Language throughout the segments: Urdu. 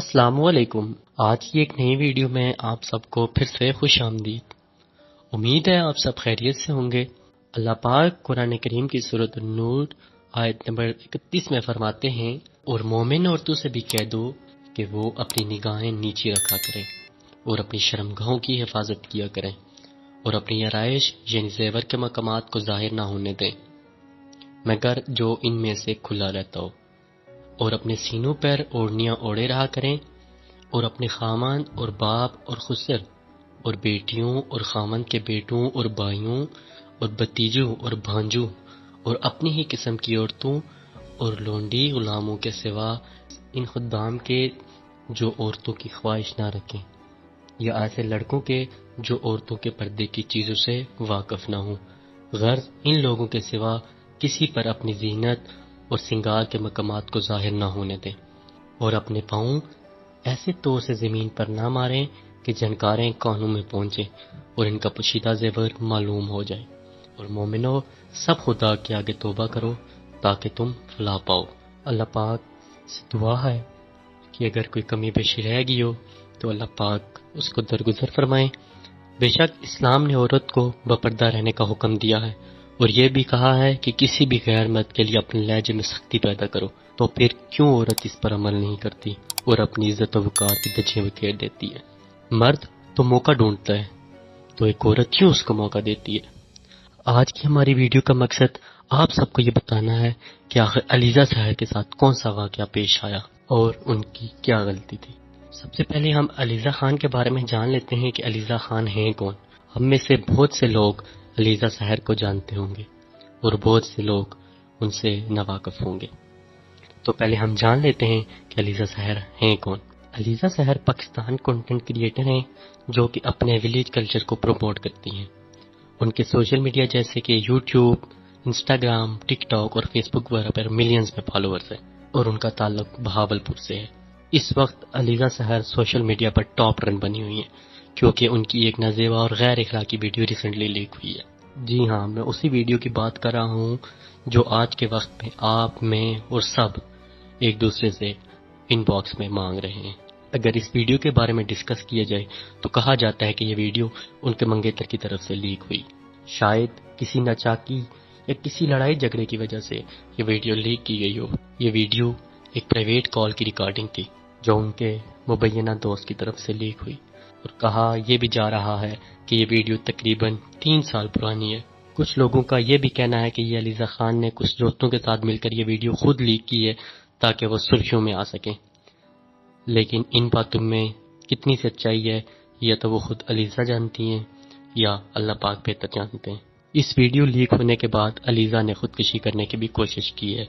السلام علیکم۔ آج کی ایک نئی ویڈیو میں آپ سب کو پھر سے خوش آمدید۔ امید ہے آپ سب خیریت سے ہوں گے۔ اللہ پاک قرآن کریم کی سورۃ النور آیت نمبر 31 میں فرماتے ہیں، اور مومن عورتوں سے بھی کہہ دو کہ وہ اپنی نگاہیں نیچے رکھا کریں اور اپنی شرمگاہوں کی حفاظت کیا کریں اور اپنی آرائش یعنی زیور کے مقامات کو ظاہر نہ ہونے دیں مگر جو ان میں سے کھلا رہتا ہو، اور اپنے سینوں پر اوڑھنیاں اوڑھے رہا کریں، اور اپنے خامند اور باپ اور خسر اور بیٹیوں اور خامند کے بیٹوں اور بھائیوں اور بتیجوں اور بھانجوں اور اپنی ہی قسم کی عورتوں اور لونڈی غلاموں کے سوا ان خدام کے جو عورتوں کی خواہش نہ رکھیں، یا ایسے لڑکوں کے جو عورتوں کے پردے کی چیزوں سے واقف نہ ہوں، غرض ان لوگوں کے سوا کسی پر اپنی زینت اور سنگار کے مقامات کو ظاہر نہ ہونے دیں، اور اپنے پاؤں ایسے طور سے زمین پر نہ ماریں کہ جھنکاریں کانوں میں پہنچیں اور ان کا پوشیدہ زیور معلوم ہو جائے۔ اور مومنو، سب خدا کے آگے توبہ کرو تاکہ تم فلاح پاؤ۔ اللہ پاک سے دعا ہے کہ اگر کوئی کمی بیشی رہ گئی ہو تو اللہ پاک اس کو درگزر فرمائیں۔ بے شک اسلام نے عورت کو بپردہ رہنے کا حکم دیا ہے، اور یہ بھی کہا ہے کہ کسی بھی غیر مرد کے لیے اپنے لہجے میں سختی پیدا کرو، تو پھر کیوں عورت اس پر عمل نہیں کرتی اور اپنی عزت و وقار کی دھجیاں بکھیر دیتی ہے؟ مرد تو موقع ڈھونڈتا ہے، تو ایک عورت کیوں اس کو موقع دیتی ہے؟ آج کی ہماری ویڈیو کا مقصد آپ سب کو یہ بتانا ہے کہ آخر علیزہ سحر کے ساتھ کون سا واقعہ پیش آیا اور ان کی کیا غلطی تھی۔ سب سے پہلے ہم علیزہ خان کے بارے میں جان لیتے ہیں کہ علیزہ خان ہیں کون۔ ہم میں سے بہت سے لوگ علیزہ سحر کو جانتے ہوں گے اور بہت سے لوگ ان سے ناواقف ہوں گے، تو پہلے ہم جان لیتے ہیں کہ علیزہ سحر ہیں کون۔ علیزہ سحر پاکستان کنٹینٹ کریٹر ہیں جو کہ اپنے ولیج کلچر کو پروموٹ کرتی ہیں۔ ان کے سوشل میڈیا جیسے کہ یوٹیوب، انسٹاگرام، ٹک ٹاک اور فیس بک وغیرہ پر ملینز میں فالوورز ہیں، اور ان کا تعلق بہاولپور سے ہے۔ اس وقت علیزہ سحر سوشل میڈیا پر ٹاپ رن بنی ہوئی ہیں کیونکہ ان کی ایک نازیبا اور غیر اخلاقی ویڈیو ریسنٹلی لیک ہوئی ہے۔ جی ہاں، میں اسی ویڈیو کی بات کر رہا ہوں جو آج کے وقت میں آپ، میں اور سب ایک دوسرے سے ان باکس میں مانگ رہے ہیں۔ اگر اس ویڈیو کے بارے میں ڈسکس کیا جائے تو کہا جاتا ہے کہ یہ ویڈیو ان کے منگیتر کی طرف سے لیک ہوئی۔ شاید کسی ناچاکی یا کسی لڑائی جھگڑے کی وجہ سے یہ ویڈیو لیک کی گئی ہو۔ یہ ویڈیو ایک پرائیویٹ کال کی ریکارڈنگ تھی جو ان کے مبینہ دوست کی طرف سے لیک ہوئی، اور کہا یہ بھی جا رہا ہے کہ یہ ویڈیو تقریباً 3 سال پرانی ہے۔ کچھ لوگوں کا یہ بھی کہنا ہے کہ یہ علیزہ خان نے کچھ دوستوں کے ساتھ مل کر یہ ویڈیو خود لیک کی ہے تاکہ وہ سرخیوں میں آ سکیں، لیکن ان باتوں میں کتنی سچائی ہے یا تو وہ خود علیزہ جانتی ہیں یا اللہ پاک بہتر جانتے ہیں۔ اس ویڈیو لیک ہونے کے بعد علیزہ نے خودکشی کرنے کی بھی کوشش کی ہے۔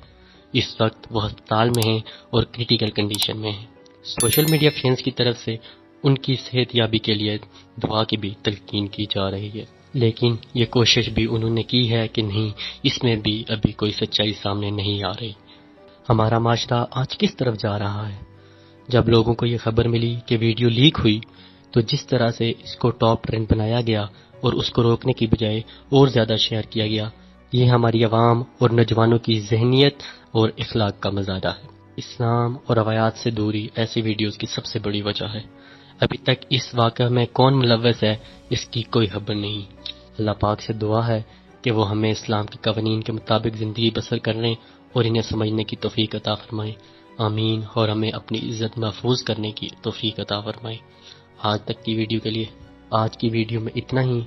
اس وقت وہ ہسپتال میں ہیں اور کریٹیکل کنڈیشن میں ہیں۔ سوشل میڈیا فرینڈز کی طرف سے ان کی صحت یابی کے لیے دعا کی بھی تلقین کی جا رہی ہے، لیکن یہ کوشش بھی انہوں نے کی ہے کہ نہیں، اس میں بھی ابھی کوئی سچائی سامنے نہیں آ رہی۔ ہمارا معاشرہ آج کس طرف جا رہا ہے؟ جب لوگوں کو یہ خبر ملی کہ ویڈیو لیک ہوئی تو جس طرح سے اس کو ٹاپ ٹرینڈ بنایا گیا اور اس کو روکنے کی بجائے اور زیادہ شیئر کیا گیا، یہ ہماری عوام اور نوجوانوں کی ذہنیت اور اخلاق کا مظاہرہ ہے۔ اسلام اور روایات سے دوری ایسی ویڈیوز کی سب سے بڑی وجہ ہے۔ ابھی تک اس واقعہ میں کون ملوث ہے اس کی کوئی خبر نہیں۔ اللہ پاک سے دعا ہے کہ وہ ہمیں اسلام کے قوانین کے مطابق زندگی بسر کرنے اور انہیں سمجھنے کی توفیق عطا فرمائے، آمین، اور ہمیں اپنی عزت محفوظ کرنے کی توفیق عطا فرمائے۔ آج تک کی ویڈیو کے لیے آج کی ویڈیو میں اتنا ہی۔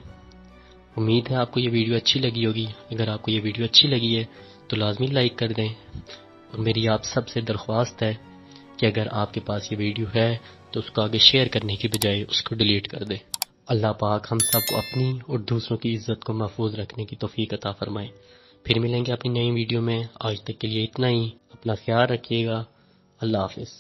امید ہے آپ کو یہ ویڈیو اچھی لگی ہوگی۔ اگر آپ کو یہ ویڈیو اچھی لگی ہے تو لازمی لائک کر دیں، اور میری آپ سب سے درخواست ہے کہ اگر آپ کے پاس یہ ویڈیو ہے تو اس کو آگے شیئر کرنے کی بجائے اس کو ڈیلیٹ کر دیں۔ اللہ پاک ہم سب کو اپنی اور دوسروں کی عزت کو محفوظ رکھنے کی توفیق عطا فرمائے۔ پھر ملیں گے اپنی نئی ویڈیو میں۔ آج تک کے لیے اتنا ہی۔ اپنا خیال رکھیے گا۔ اللہ حافظ۔